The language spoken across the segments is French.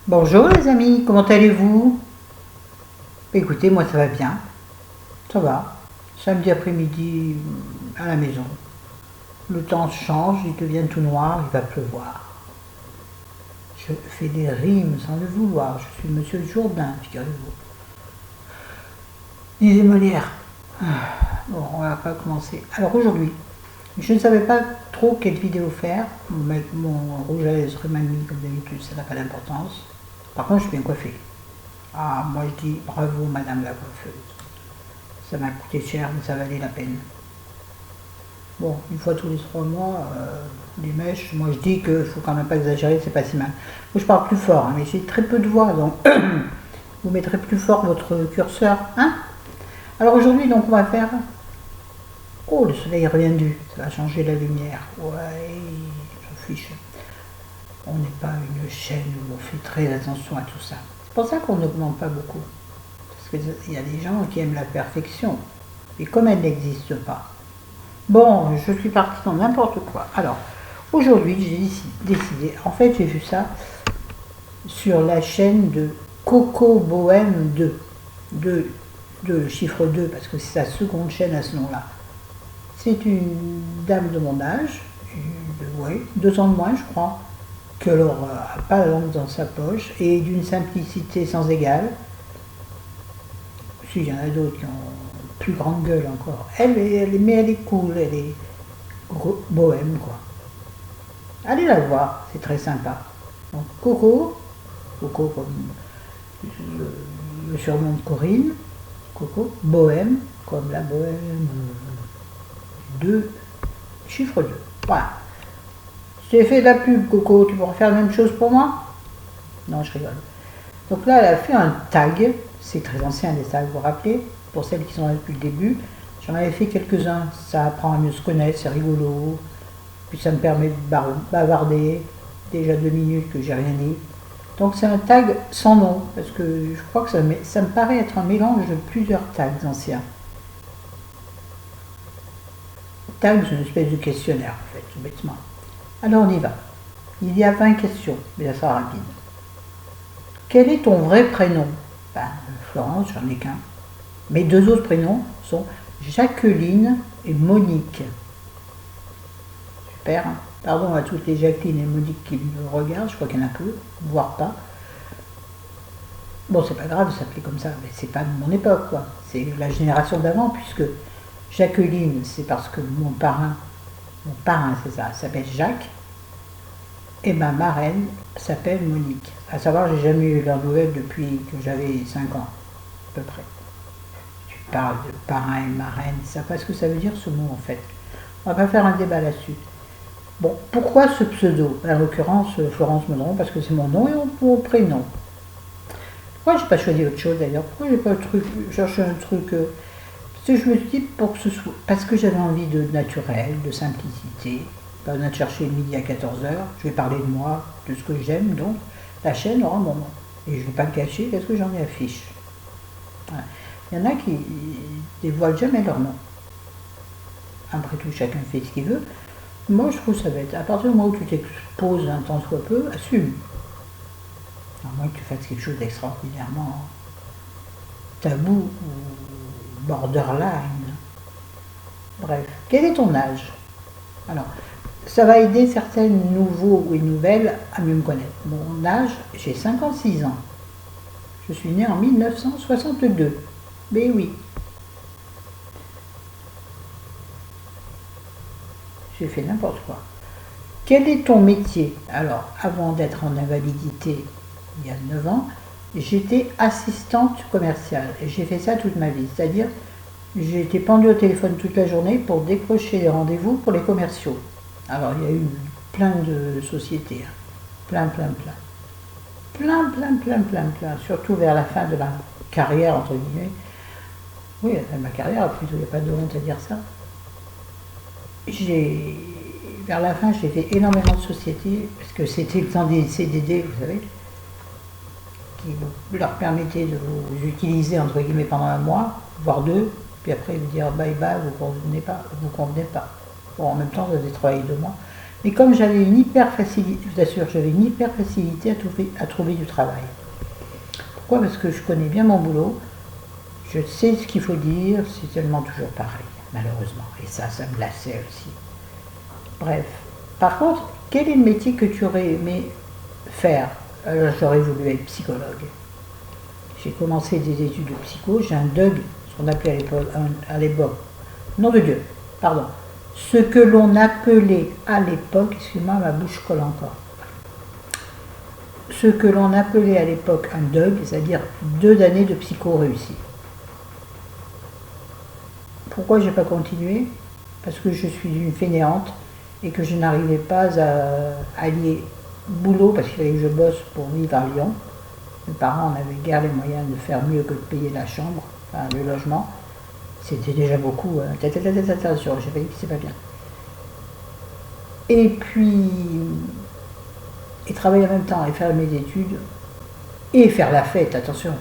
Bonjour les amis, comment allez-vous? Écoutez, moi ça va bien, ça va. Samedi après-midi à la maison. Le temps change, il devient tout noir, il va pleuvoir. Je fais des rimes sans le vouloir, je suis Monsieur Jourdain, figurez-vous. Disait Molière. Bon, on va pas commencer. Alors aujourd'hui, je ne savais pas trop quelle vidéo faire. Mon rouge à lèvres m'a mis comme d'habitude, ça n'a pas d'importance. Par contre, je suis bien coiffée. Ah, moi je dis bravo madame la coiffeuse. Ça m'a coûté cher, mais ça valait la peine. Bon, une fois tous les 3 mois, les mèches, moi je dis qu'il faut quand même pas exagérer, c'est pas si mal. Moi je parle plus fort, hein, mais j'ai très peu de voix, donc vous mettrez plus fort votre curseur, hein. Alors aujourd'hui, donc on va faire... Oh, le soleil est reviendu, ça va changer la lumière. Ouais, j'en fiche. On n'est pas une chaîne où on fait très attention à tout ça. C'est pour ça qu'on n'augmente pas beaucoup. Parce qu'il y a des gens qui aiment la perfection. Et comme elle n'existe pas. Bon, je suis partie dans n'importe quoi. Alors, aujourd'hui, j'ai décidé, en fait, j'ai vu ça sur la chaîne de Coco Bohème 2. Le chiffre 2, parce que c'est sa seconde chaîne à ce nom-là. C'est une dame de mon âge, ouais, 2 ans de moins, je crois, qui alors n'a pas la langue dans sa poche, et d'une simplicité sans égale. Si, il y en a d'autres qui ont plus grande gueule encore. Mais elle est cool, elle est bohème, quoi. Allez la voir, c'est très sympa. Donc Coco comme le surnom de Corinne, Coco, bohème, comme la bohème, 2, chiffre 2. Voilà. J'ai fait de la pub, Coco, tu pourras faire la même chose pour moi? Non, je rigole. Donc là, elle a fait un tag, c'est très ancien les tags, vous vous rappelez, pour celles qui sont là depuis le début. J'en avais fait quelques-uns, ça apprend à mieux se connaître, c'est rigolo, puis ça me permet de bavarder, déjà 2 minutes que j'ai rien dit. Donc c'est un tag sans nom, parce que je crois que ça me paraît être un mélange de plusieurs tags anciens. Tag, c'est une espèce de questionnaire, en fait, tout bêtement. Alors on y va. Il y a 20 questions, mais ça sera rapide. Quel est ton vrai prénom? Ben, Florence, j'en ai qu'un. Mes 2 autres prénoms sont Jacqueline et Monique. Super, hein. Pardon à toutes les Jacqueline et Monique qui me regardent, je crois qu'il y en a peu, voire pas. Bon, c'est pas grave de s'appeler comme ça, mais c'est pas de mon époque, quoi. C'est la génération d'avant, puisque Jacqueline, c'est parce que mon parrain c'est ça, s'appelle Jacques, et ma marraine s'appelle Monique. À savoir, j'ai jamais eu leurs nouvelles depuis que j'avais 5 ans, à peu près. Tu parles de parrain et marraine, ils savent pas ce que ça veut dire ce mot en fait. On va pas faire un débat là-dessus. Bon, pourquoi ce pseudo? En l'occurrence, Florence Mondron, parce que c'est mon nom et mon prénom. Pourquoi j'ai pas choisi autre chose d'ailleurs? Pourquoi j'ai pas cherché un truc parce que je me suis dit pour que ce soit, parce que j'avais envie de naturel, de simplicité. Pas besoin de chercher le midi à 14h, je vais parler de moi, de ce que j'aime, donc la chaîne aura mon nom. Et je ne vais pas le cacher parce que j'en ai affiche. Voilà. Il y en a qui ne dévoilent jamais leur nom. Après tout, chacun fait ce qu'il veut. Moi, je trouve ça bête. À partir du moment où tu t'exposes un temps soit peu, assume. À moins que tu fasses quelque chose d'extraordinairement tabou ou borderline. Bref, quel est ton âge? Alors, ça va aider certains nouveaux et nouvelles à mieux me connaître. Mon âge, j'ai 56 ans. Je suis née en 1962. Mais oui. J'ai fait n'importe quoi. Quel est ton métier? Alors, avant d'être en invalidité, il y a 9 ans, j'étais assistante commerciale. Et j'ai fait ça toute ma vie. C'est-à-dire, j'ai été pendue au téléphone toute la journée pour décrocher les rendez-vous pour les commerciaux. Alors, il y a eu plein de sociétés. Plein. Surtout vers la fin de ma carrière, entre guillemets. Oui, ma carrière, plutôt, il n'y a pas de honte à dire ça. Vers la fin, j'ai fait énormément de sociétés, parce que c'était le temps des CDD, vous savez, qui leur permettait de vous utiliser, entre guillemets, pendant 1 mois, voire 2, puis après vous dire bye bye, vous convenez pas. Bon, en même temps, vous avez travaillé 2 mois. Mais comme j'avais une hyper facilité, je vous assure, j'avais une hyper facilité à trouver du travail. Pourquoi? Parce que je connais bien mon boulot, je sais ce qu'il faut dire, c'est tellement toujours pareil, malheureusement. Et ça me lassait aussi. Bref. Par contre, quel est le métier que tu aurais aimé faire? Alors j'aurais voulu être psychologue. J'ai commencé des études de psycho, j'ai un DUG, ce qu'on appelait à l'époque, nom de Dieu, pardon, ce que l'on appelait à l'époque, excusez-moi, ma bouche colle encore, ce que l'on appelait à l'époque un DUG, c'est-à-dire 2 années de psycho réussi. Pourquoi je n'ai pas continué? Parce que je suis une fainéante et que je n'arrivais pas à allier boulot, parce qu'il fallait que je bosse pour vivre à Lyon. Mes parents n'avaient guère les moyens de faire mieux que de payer la chambre, enfin, le logement. C'était déjà beaucoup. Attention, j'ai failli que c'est pas bien. Et puis, et travailler en même temps et faire mes études et faire la fête, attention.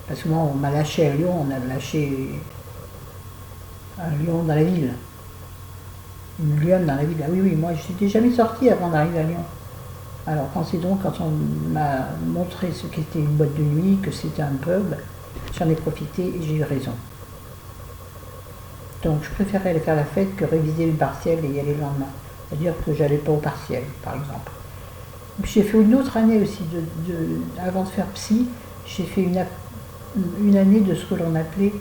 Parce que moi, on m'a lâché à Lyon, on a lâché un lion dans la ville. Une lionne dans la ville. Ah oui, moi, je n'étais jamais sortie avant d'arriver à Lyon. Alors, pensez donc, quand on m'a montré ce qu'était une boîte de nuit, que c'était un pub, j'en ai profité et j'ai eu raison. Donc, je préférais aller faire la fête que réviser une partielle et y aller le lendemain. C'est-à-dire que j'allais pas au partiel, par exemple. Puis j'ai fait une autre année aussi, avant de faire psy, j'ai fait une année de ce que l'on appelait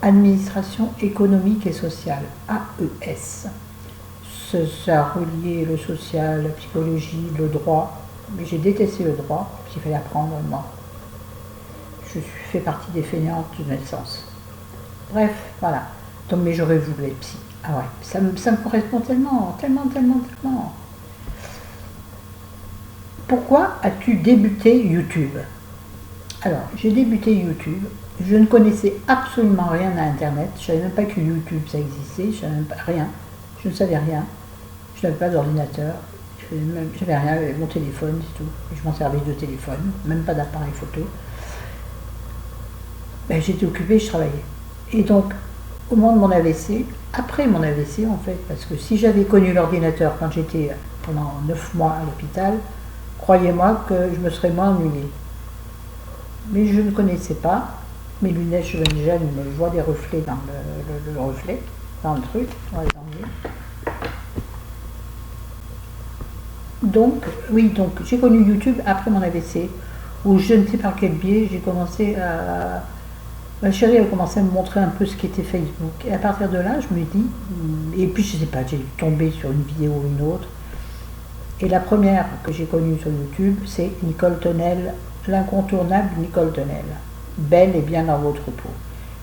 administration économique et sociale, AES. Ça reliait le social, la psychologie, le droit, mais j'ai détesté le droit, puisqu'il fallait apprendre moi. Je fais partie des fainéantes de naissance. Bref, voilà. Donc, mais j'aurais voulu être psy. Ah ouais, ça me correspond tellement. Pourquoi as-tu débuté YouTube? Alors, j'ai débuté YouTube, je ne connaissais absolument rien à Internet, je ne savais même pas que YouTube ça existait, je savais même pas rien, je ne savais rien, je n'avais pas d'ordinateur, j'avais rien, j'avais mon téléphone, c'est tout, je m'en servais de téléphone, même pas d'appareil photo. Ben, j'étais occupée, je travaillais. Et donc, au moment de mon AVC, après mon AVC en fait, parce que si j'avais connu l'ordinateur quand j'étais pendant 9 mois à l'hôpital, croyez-moi que je me serais moins ennuyée. Mais je ne connaissais pas. Mes lunettes, je vois des reflets dans le reflet, dans le truc, on va les enlever. Donc, oui, donc j'ai connu YouTube après mon AVC, où je ne sais par quel biais, j'ai commencé à... Ma chérie a commencé à me montrer un peu ce qu'était Facebook. Et à partir de là, je me dis, et puis je sais pas, j'ai tombé sur une vidéo ou une autre. Et la première que j'ai connue sur YouTube, c'est Nicole Tonnel, l'incontournable Nicole Tonnel, belle et bien dans votre peau,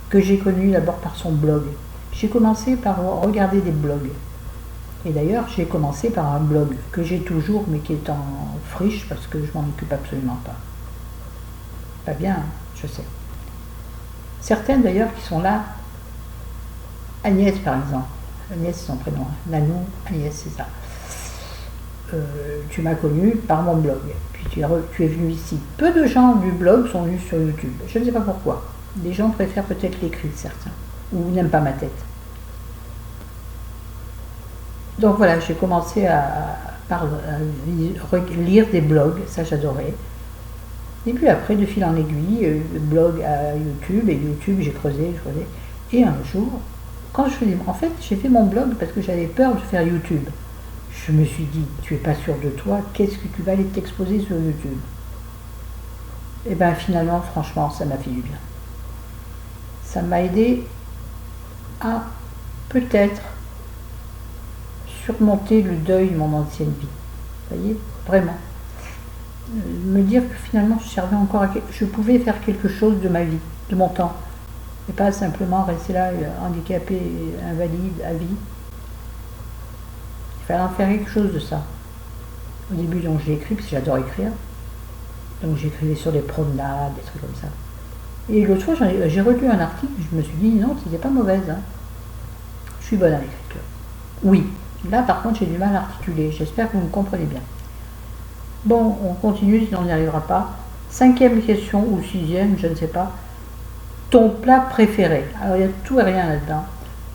que j'ai connue d'abord par son blog. J'ai commencé par regarder des blogs. Et d'ailleurs, j'ai commencé par un blog que j'ai toujours, mais qui est en friche, parce que je m'en occupe absolument pas. Pas bien, hein, je sais. Certaines d'ailleurs qui sont là, Agnès par exemple, Agnès c'est son prénom, Nanou, Agnès c'est ça. Tu m'as connue par mon blog, puis tu es venu ici. Peu de gens du blog sont venus sur YouTube, je ne sais pas pourquoi. Les gens préfèrent peut-être l'écrit, certains, ou n'aiment pas ma tête. Donc voilà, j'ai commencé à lire des blogs, ça j'adorais. Et puis après, de fil en aiguille, blog à YouTube, et YouTube, j'ai creusé. Et un jour, quand je faisais... En fait, j'ai fait mon blog parce que j'avais peur de faire YouTube. Je me suis dit, tu es pas sûr de toi, qu'est-ce que tu vas aller t'exposer sur YouTube? Et bien finalement, franchement, ça m'a fait du bien. Ça m'a aidé à peut-être surmonter le deuil de mon ancienne vie. Vous voyez, vraiment. Me dire que finalement je servais encore je pouvais faire quelque chose de ma vie, de mon temps, et pas simplement rester là handicapé, invalide, à vie. Il fallait en faire quelque chose de ça. Au début, donc j'ai écrit, parce que j'adore écrire, donc j'écrivais sur des promenades, des trucs comme ça. Et l'autre fois, j'ai relu un article, je me suis dit non, c'était pas mauvaise, hein. Je suis bonne à l'écriture. Oui, là par contre j'ai du mal à articuler, j'espère que vous me comprenez bien. Bon, on continue, sinon on n'y arrivera pas. 5e question, ou 6e, je ne sais pas. Ton plat préféré? Alors, il y a tout et rien là-dedans.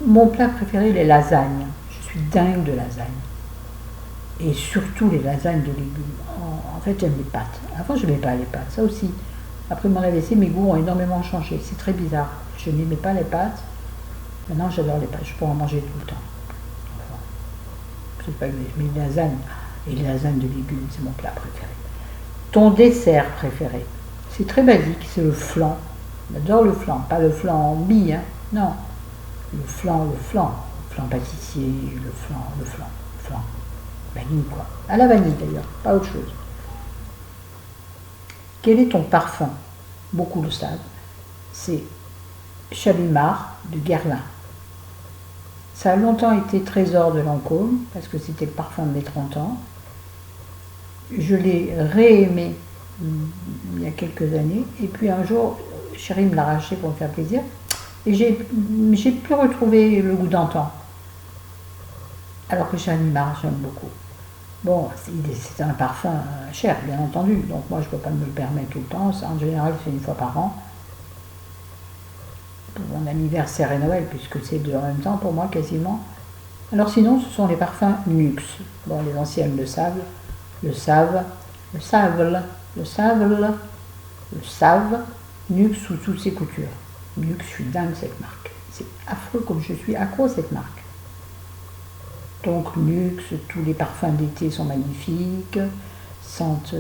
Mon plat préféré, les lasagnes. Je suis dingue de lasagne. Et surtout les lasagnes de légumes. En fait, j'aime les pâtes. Avant, je n'aimais pas les pâtes. Ça aussi. Après mon AVC, mes goûts ont énormément changé. C'est très bizarre. Je n'aimais pas les pâtes. Maintenant, j'adore les pâtes. Je pourrais en manger tout le temps. Enfin, c'est pas mais les lasagnes. Et les lasagnes de légumes, c'est mon plat préféré. Ton dessert préféré? C'est très basique. C'est le flan. J'adore le flan. Pas le flan en mie, hein. Non. Le flan. Le flan pâtissier, le flan. Vanille, quoi. À la vanille, d'ailleurs. Pas autre chose. Quel est ton parfum? Beaucoup le savent. C'est Chalimard de Guerlain. Ça a longtemps été Trésor de Lancôme, parce que c'était le parfum de mes 30 ans. Je l'ai réaimé il y a quelques années, et puis un jour, chérie me l'a racheté pour me faire plaisir, et j'ai pu retrouver le goût d'antan. Alors que Chalimard, j'aime beaucoup. Bon, c'est un parfum cher, bien entendu, donc moi je ne peux pas me le permettre tout le temps. Ça, en général, c'est une fois par an. Pour mon anniversaire et Noël, puisque c'est deux en même temps pour moi quasiment. Alors sinon, ce sont les parfums Nuxe. Bon, les anciennes le savent, Nuxe sous toutes ses coutures. Nuxe, je suis dingue cette marque. C'est affreux comme je suis accro à cette marque. Donc Nuxe, tous les parfums d'été sont magnifiques, sentent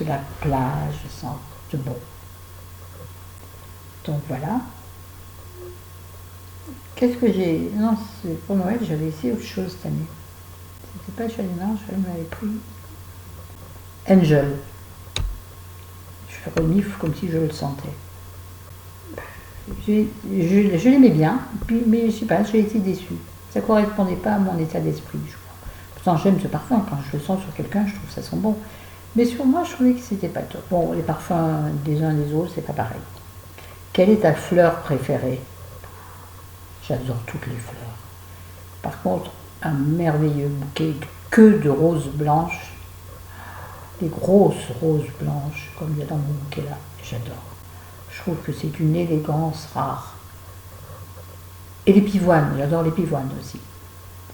la plage, sentent bon. Donc voilà. Qu'est-ce que j'ai... Non, pour Noël, j'avais essayé autre chose cette année. C'était pas Chalimard, je m'avais pris Angel. Je renifle comme si je le sentais. Je l'aimais bien, mais je sais pas, j'ai été déçue. Ça ne correspondait pas à mon état d'esprit, je crois. Pourtant, j'aime ce parfum. Quand je le sens sur quelqu'un, je trouve que ça sent bon. Mais sur moi, je trouvais que c'était pas top. Bon, les parfums des uns des autres, c'est pas pareil. Quelle est ta fleur préférée? J'adore toutes les fleurs. Par contre, un merveilleux bouquet que de roses blanches. Des grosses roses blanches, comme il y a dans mon bouquet là. J'adore. Je trouve que c'est une élégance rare. Et les pivoines, j'adore les pivoines aussi.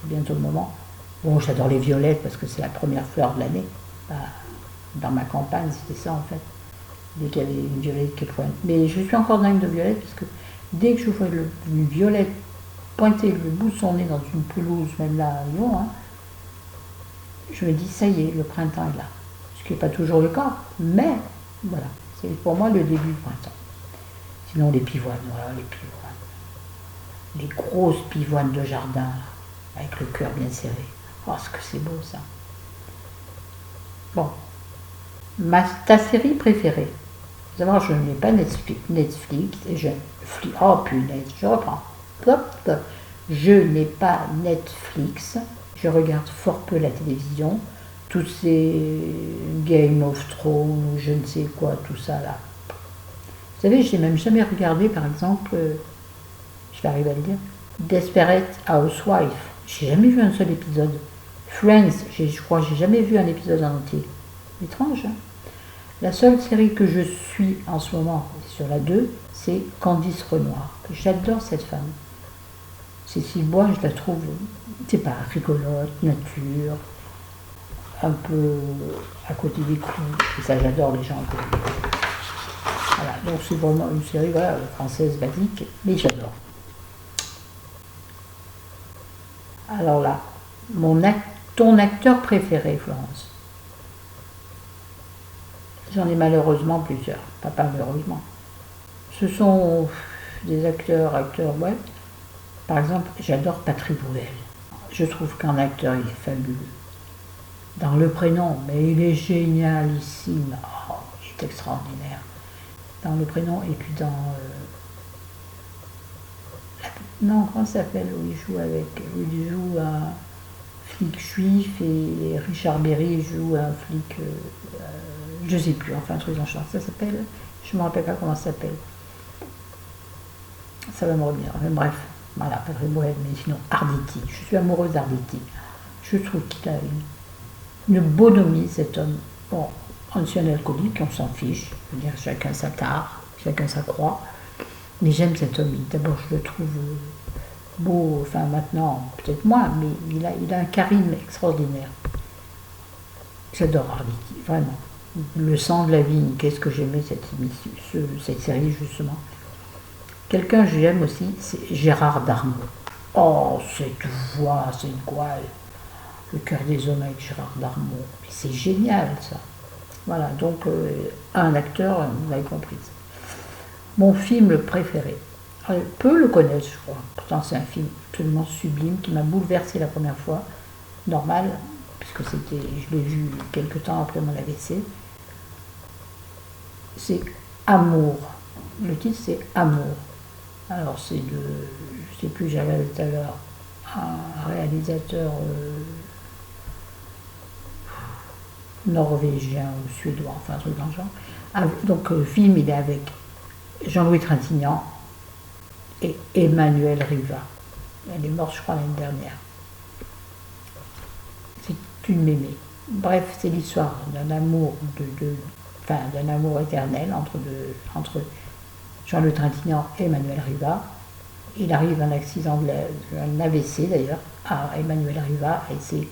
C'est bientôt le moment. Bon, j'adore les violettes parce que c'est la première fleur de l'année. Dans ma campagne, c'était ça en fait. Dès qu'il y avait une violette qui pointe. Mais je suis encore dingue de violettes parce que dès que je vois une violette pointer le bout de son nez dans une pelouse, même là à Lyon, hein, je me dis, ça y est, le printemps est là. Ce qui n'est pas toujours le cas, mais voilà, c'est pour moi le début du printemps. Sinon les pivoines, voilà, les pivoines. Les grosses pivoines de jardin, avec le cœur bien serré. Oh, ce que c'est beau ça. Bon. Ta série préférée? Vous savez, je n'ai pas Netflix et oh punaise, je reprends. Hop. Je n'ai pas Netflix. Je regarde fort peu la télévision. Tous ces Game of Thrones, ou je ne sais quoi, tout ça là. Vous savez, je n'ai même jamais regardé, par exemple, je vais arriver à le dire, Desperate Housewife. J'ai jamais vu un seul épisode. Friends, je crois que j'ai jamais vu un épisode en entier. Étrange, hein? La seule série que je suis en ce moment, sur la 2, c'est Candice Renoir. J'adore cette femme. Cécile Bois, je la trouve, c'est pas rigolote, nature, un peu à côté des clous. Et ça, j'adore les gens à côté des clous. Voilà, donc c'est vraiment une série voilà, française basique, mais j'adore. Alors là, ton acteur préféré, Florence? J'en ai malheureusement plusieurs, pas malheureusement. Ce sont des acteurs, ouais. Par exemple, j'adore Patrick Bruel. Je trouve qu'un acteur, il est fabuleux. Dans Le Prénom, mais il est génialissime. Oh, il est extraordinaire. Dans Le Prénom, et puis dans... non, comment ça s'appelle? Où il joue un flic juif et Richard Berry joue un flic... je sais plus, enfin un truc dans le genre. Ça s'appelle... Je ne me rappelle pas comment ça s'appelle. Ça va me revenir. Mais bref, voilà, Patrick Bruel, mais sinon Arditi. Je suis amoureuse d'Arditi. Je trouve qu'il a une bonhomie, cet homme. Bon, ancien alcoolique, on s'en fiche. Je veux dire, chacun sa tare, chacun sa croix. Mais j'aime cet homme. D'abord, je le trouve beau, enfin maintenant, peut-être moins, mais il a un charisme extraordinaire. J'adore Arditi, vraiment. Le sang de la vigne, qu'est-ce que j'aimais cette série justement. Quelqu'un que j'aime aussi, c'est Gérard Darmon. Oh, cette voix, cette gouaille. Le cœur des hommes avec Gérard Darmon. Mais c'est génial ça. Voilà, donc un acteur, vous avez compris. Mon film préféré. Peu le connaissent, je crois. Pourtant, c'est un film absolument sublime qui m'a bouleversé la première fois. Normal, puisque je l'ai vu quelques temps après mon AVC. C'est Amour. Le titre, c'est Amour. Alors, c'est de, je ne sais plus, j'avais tout à l'heure, un réalisateur norvégien ou suédois, enfin un truc dans le genre. Donc, le film, il est avec Jean-Louis Trintignant et Emmanuelle Riva. Elle est morte, je crois, l'année dernière. C'est une mémé. Bref, c'est l'histoire d'un amour d'un amour éternel entre Jean-Louis Trintignant et Emmanuelle Riva. Il arrive un accident, un AVC d'ailleurs, à Emmanuelle Riva, et c'est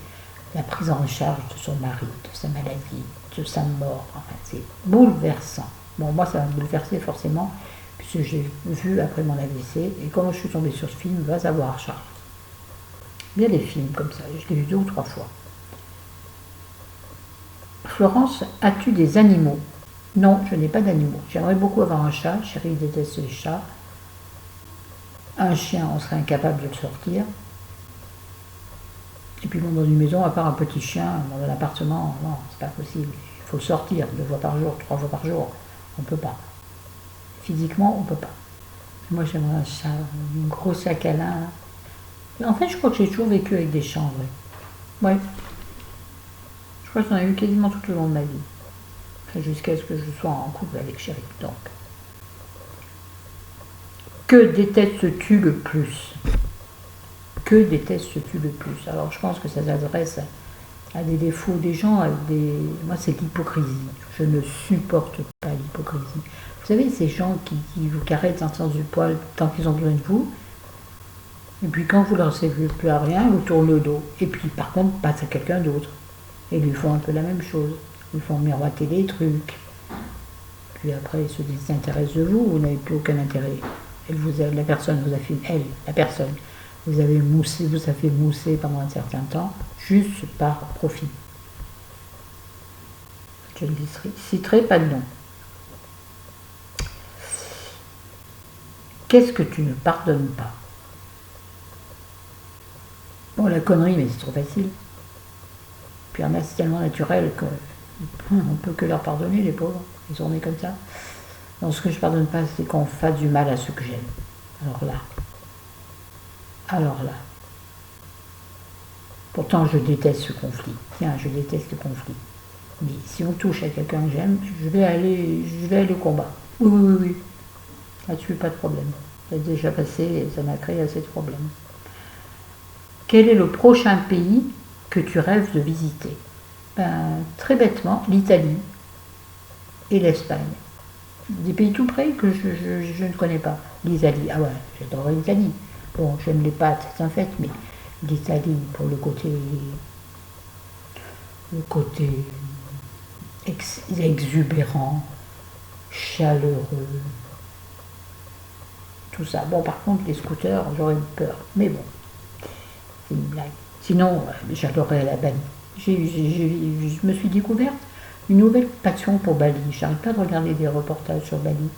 la prise en charge de son mari, de sa maladie, de sa mort. Enfin, c'est bouleversant. Bon, moi, ça m'a bouleversé forcément, puisque j'ai vu après mon AVC, et quand je suis tombée sur ce film, va savoir, Charles. Il y a des films comme ça, je l'ai vu 2 ou 3 fois. Florence, as-tu des animaux? Non, je n'ai pas d'animaux. J'aimerais beaucoup avoir un chat, chérie déteste les chats. Un chien, on serait incapable de le sortir. Et puis bon, dans une maison, à part un petit chien, dans un appartement, non, c'est pas possible. Il faut le sortir 2 fois par jour, 3 fois par jour. On ne peut pas. Physiquement, on ne peut pas. Moi, j'aimerais un chat, un gros sac à lin. En fait, je crois que j'ai toujours vécu avec des chats, en vrai. Ouais. Je crois que j'en ai eu quasiment tout le long de ma vie. Jusqu'à ce que je sois en couple avec Chéri. Donc. Que détestes-tu le plus? Que détestes-tu le plus? Alors, je pense que ça s'adresse à des défauts des gens, moi, c'est l'hypocrisie. Je ne supporte pas l'hypocrisie. Vous savez, ces gens qui vous caressent dans le sens du poil tant qu'ils ont besoin de vous, et puis quand vous leur servez plus à rien, ils vous tournent le dos. Et puis, par contre, passent à quelqu'un d'autre. Et ils lui font un peu la même chose. Ils font miroiter des trucs. Puis après, ils se désintéressent de vous, vous n'avez plus aucun intérêt. La personne vous a fait, la personne, vous a fait mousser pendant un certain temps, juste par profit. Je ne citerai pas de nom. Qu'est-ce que tu ne pardonnes pas? Bon, la connerie, mais c'est trop facile. Puis il y en a, c'est tellement naturel qu'on ne peut que leur pardonner, les pauvres. Ils sont nés comme ça. Donc ce que je ne pardonne pas, c'est qu'on fasse du mal à ceux que j'aime. Alors là. Pourtant, je déteste ce conflit. Tiens, je déteste le conflit. Mais si on touche à quelqu'un que j'aime, je vais aller au combat. Oui. Là-dessus, pas de problème. Ça a déjà passé et ça m'a créé assez de problèmes. Quel est le prochain pays que tu rêves de visiter? Très bêtement, l'Italie et l'Espagne. Des pays tout près que je ne connais pas. L'Italie, ah ouais, j'adore l'Italie. Bon, j'aime les pâtes, c'est un fait, mais l'Italie, pour le côté exubérant, chaleureux, tout ça. Bon, par contre, les scooters, j'aurais eu peur, mais bon, c'est une blague. Sinon, j'adorerais la Bali. Je me suis découverte une nouvelle passion pour Bali. J'arrête pas de regarder des reportages sur Bali.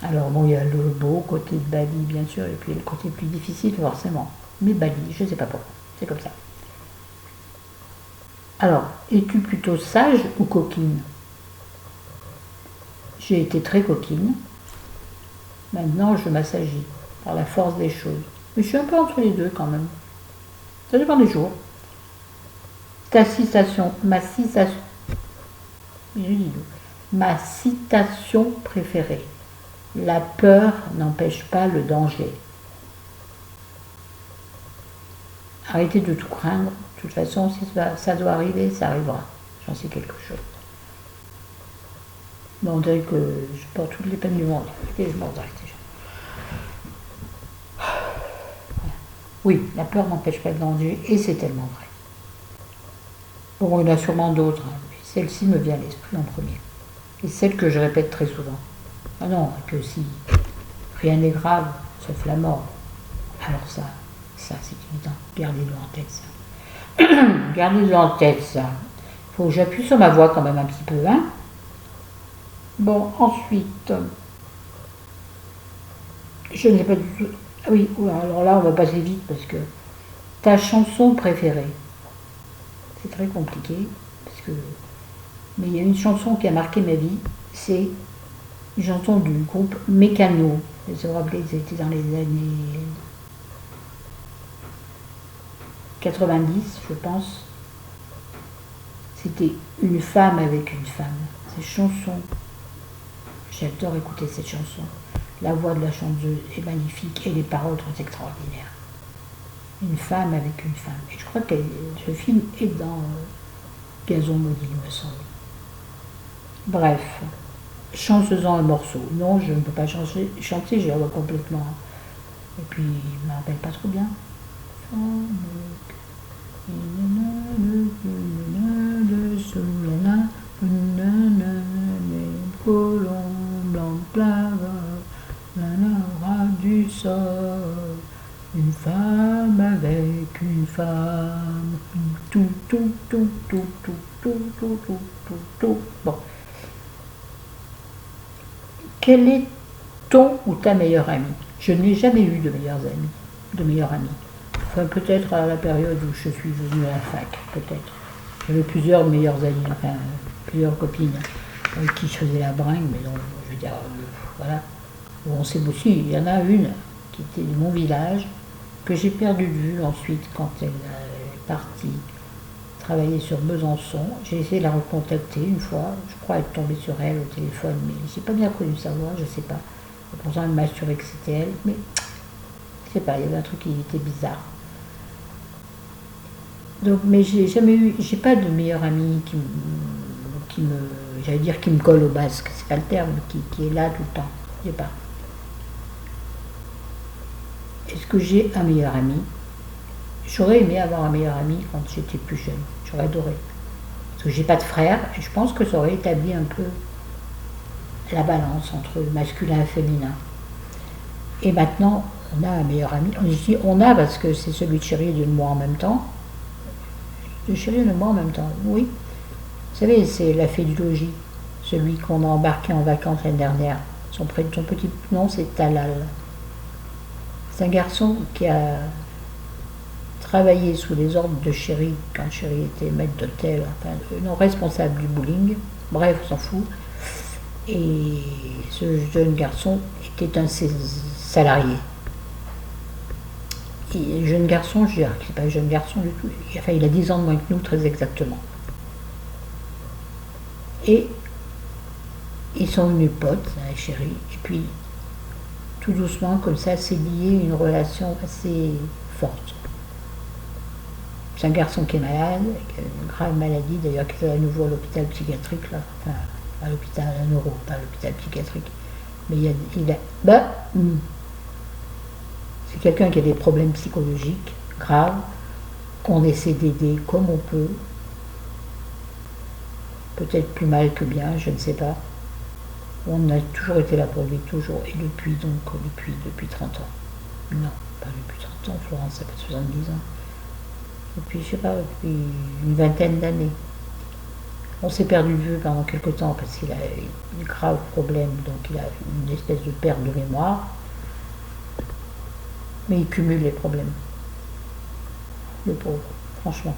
Alors bon, il y a le beau côté de Bali, bien sûr, et puis le côté plus difficile, forcément. Mais Bali, je ne sais pas pourquoi. C'est comme ça. Alors, es-tu plutôt sage ou coquine? J'ai été très coquine. Maintenant, je m'assagis par la force des choses. Mais je suis un peu entre les deux quand même. Ça dépend des jours. Ma citation préférée. La peur n'empêche pas le danger. Arrêtez de tout craindre. De toute façon, si ça doit arriver, ça arrivera. J'en sais quelque chose. Bon, on dirait que je porte toutes les peines du monde. Et je m'en arrête déjà. Oui, la peur n'empêche pas le danger, et c'est tellement vrai. Bon, il y en a sûrement d'autres, hein, mais celle-ci me vient à l'esprit en premier. Et celle que je répète très souvent. Ah non, que si rien n'est grave, sauf la mort. Alors ça c'est évident. Gardez-le en tête, ça. Gardez-le en tête, ça. Faut que j'appuie sur ma voix quand même un petit peu, hein. Bon, ensuite, je ne sais pas du tout. Ah oui, alors là, on va passer vite parce que ta chanson préférée. C'est très compliqué, parce que... mais il y a une chanson qui a marqué ma vie, c'est une chanson du groupe Mécano. Vous vous rappelez, c'était dans les années 90, je pense. C'était une femme avec une femme. Cette chanson, j'adore écouter cette chanson. La voix de la chanteuse est magnifique et les paroles sont extraordinaires. Une femme avec une femme. Et je crois que ce film est dans Gazon maudit, il me semble. Bref, chanteusant un morceau. Non, je ne peux pas chanter, j'ai la voix complètement. Et puis, je ne me rappelle pas trop bien. Du sol, une femme avec une femme, tout. Bon. Quel est ton ou ta meilleure amie? Je n'ai jamais eu de meilleure amie. Enfin, peut-être à la période où je suis venue à la fac, peut-être. J'avais plusieurs meilleures amies, enfin, plusieurs copines avec qui je faisais la bringue, mais donc, je veux dire, voilà. On sait aussi, il y en a une qui était de mon village, que j'ai perdu de vue ensuite quand elle est partie travailler sur Besançon. J'ai essayé de la recontacter une fois, je crois être tombée sur elle au téléphone, mais j'ai pas bien connu sa voix, je sais pas. Et pourtant elle m'a assuré que c'était elle, mais je sais pas, il y avait un truc qui était bizarre. Donc, mais j'ai pas de meilleure amie j'allais dire qui me colle au basque, c'est pas le terme, qui est là tout le temps. J'ai pas. Est-ce que j'ai un meilleur ami? J'aurais aimé avoir un meilleur ami quand j'étais plus jeune. J'aurais adoré. Parce que j'ai pas de frère et je pense que ça aurait établi un peu la balance entre masculin et féminin. Et maintenant, on a un meilleur ami. Je dis on a parce que c'est celui de Chéri et de moi en même temps. De Chéri et de moi en même temps, oui. Vous savez, c'est la fée du logis. Celui qu'on a embarqué en vacances l'année dernière. Son petit nom, c'est Talal. C'est un garçon qui a travaillé sous les ordres de Chéri, quand Chéri était maître d'hôtel, enfin, non, responsable du bowling, bref, on s'en fout. Et ce jeune garçon était un de ses salariés. Et jeune garçon, je dirais, c'est pas un jeune garçon du tout, enfin, il a 10 ans de moins que nous, très exactement. Et ils sont venus potes avec Chéri, et puis tout doucement, comme ça, s'est lié une relation assez forte. C'est un garçon qui est malade, qui a une grave maladie, d'ailleurs qui est à nouveau à l'hôpital psychiatrique, là, enfin, à l'hôpital à neuro, pas à l'hôpital psychiatrique. Mais c'est quelqu'un qui a des problèmes psychologiques graves, qu'on essaie d'aider comme on peut. Peut-être plus mal que bien, je ne sais pas. On a toujours été là pour lui, toujours, et depuis 30 ans. Non, pas depuis 30 ans, Florence, ça fait 70 ans. Depuis, je sais pas, depuis une vingtaine d'années. On s'est perdu de vue pendant quelque temps parce qu'il a eu de graves problèmes, donc il a une espèce de perte de mémoire. Mais il cumule les problèmes. Le pauvre, franchement.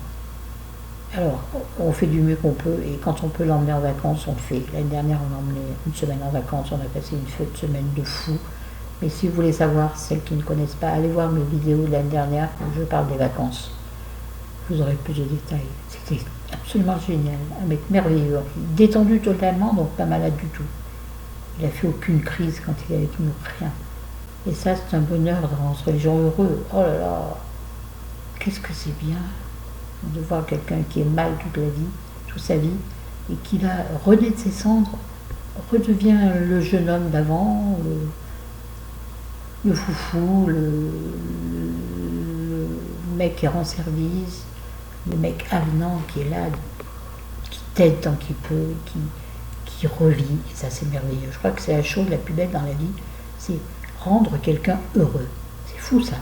Alors, on fait du mieux qu'on peut, et quand on peut l'emmener en vacances, on le fait. L'année dernière, on l'a emmené une semaine en vacances, on a passé une semaine de fou. Mais si vous voulez savoir, celles qui ne connaissent pas, allez voir mes vidéos de l'année dernière où je parle des vacances. Vous aurez plus de détails. C'était absolument génial, un mec merveilleux, détendu totalement, donc pas malade du tout. Il a fait aucune crise quand il est avec nous, rien. Et ça, c'est un bonheur de rendre les gens heureux. Oh là là, qu'est-ce que c'est bien de voir quelqu'un qui est mal toute sa vie, et qui là, renaît de ses cendres, redevient le jeune homme d'avant, le foufou, le mec qui rend service, le mec avenant qui est là, qui t'aide tant qu'il peut, qui revit, et ça c'est merveilleux. Je crois que c'est la chose la plus belle dans la vie, c'est rendre quelqu'un heureux. C'est fou ça.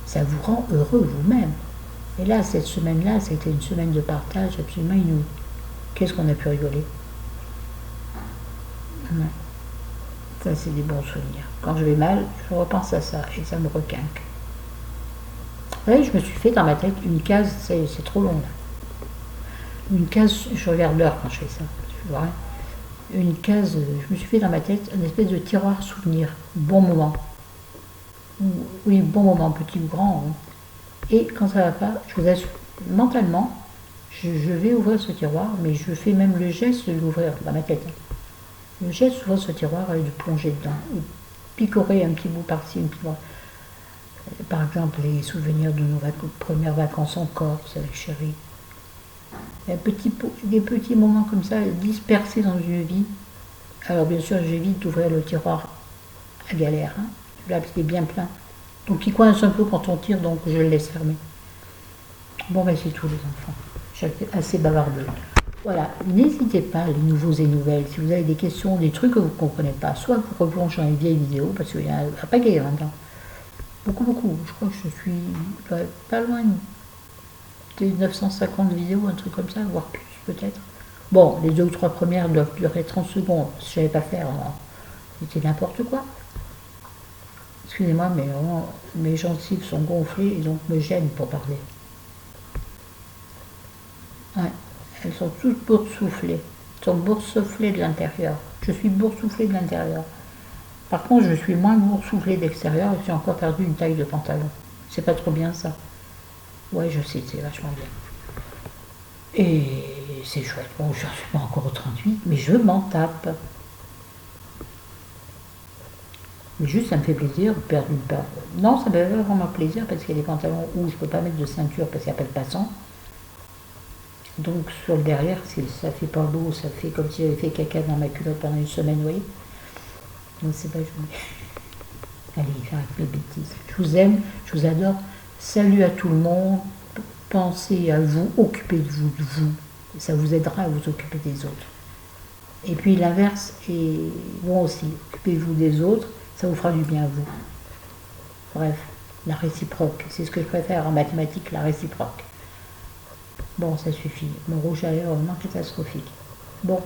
Ça vous rend heureux vous-même. Et là, cette semaine-là, c'était une semaine de partage absolument inouïe. Qu'est-ce qu'on a pu rigoler? Ouais. Ça, c'est des bons souvenirs. Quand je vais mal, je repense à ça et ça me requinque. Vous voyez, je me suis fait dans ma tête une case, c'est trop long là. Une case, je regarde l'heure quand je fais ça. Tu vois, une case, je me suis fait dans ma tête une espèce de tiroir souvenir, bon moment. Oui, bon moment, petit ou grand. Hein. Et quand ça va pas, je vous assure, mentalement, je vais ouvrir ce tiroir, mais je fais même le geste de l'ouvrir dans ma tête. Le geste d'ouvrir ce tiroir et de plonger dedans, ou picorer un petit bout par-ci, un petit bout. Par exemple, les souvenirs de nos premières vacances en Corse avec chérie. Des petits moments comme ça dispersés dans une vie. Alors bien sûr, j'évite d'ouvrir le tiroir à galère. Hein. Là, il est bien plein. Donc il coince un peu quand on tire, donc je le laisse fermer. Bon, ben c'est tout les enfants. J'ai assez bavardé. Voilà, n'hésitez pas, les nouveaux et nouvelles, si vous avez des questions, des trucs que vous ne comprenez pas, soit vous replongez dans les vieilles vidéos, parce qu'il y en a un paquet maintenant. Beaucoup. Je crois que je suis pas loin des 950 vidéos, un truc comme ça, voire plus peut-être. Bon, les 2 ou 3 premières doivent durer 30 secondes. Si je ne savais pas faire, c'était n'importe quoi. Excusez-moi, mais mes gencives sont gonflées et donc me gênent pour parler. Ouais, elles sont toutes boursouflées. Elles sont boursouflées de l'intérieur. Je suis boursouflée de l'intérieur. Par contre, je suis moins boursouflée d'extérieur et j'ai encore perdu une taille de pantalon. C'est pas trop bien ça. Ouais, je sais, c'est vachement bien. Et c'est chouette. Bon, je ne suis pas encore au 38, mais je m'en tape. Mais juste, ça me fait plaisir de perdre une paire. Non, ça me fait pas vraiment plaisir parce qu'il y a des pantalons où je ne peux pas mettre de ceinture parce qu'il n'y a pas de passant. Donc sur le derrière, ça fait pas beau, ça fait comme si j'avais fait caca dans ma culotte pendant une semaine, oui. Donc c'est pas joli. Allez, j'arrête mes bêtises. Je vous aime, je vous adore. Salut à tout le monde. Pensez à vous, occupez de vous. Ça vous aidera à vous occuper des autres. Et puis l'inverse est bon aussi. Occupez-vous des autres, ça vous fera du bien à vous. Bref, la réciproque. C'est ce que je préfère en mathématiques, la réciproque. Bon, ça suffit. Mon rouge à lèvres est vraiment catastrophique. Bon,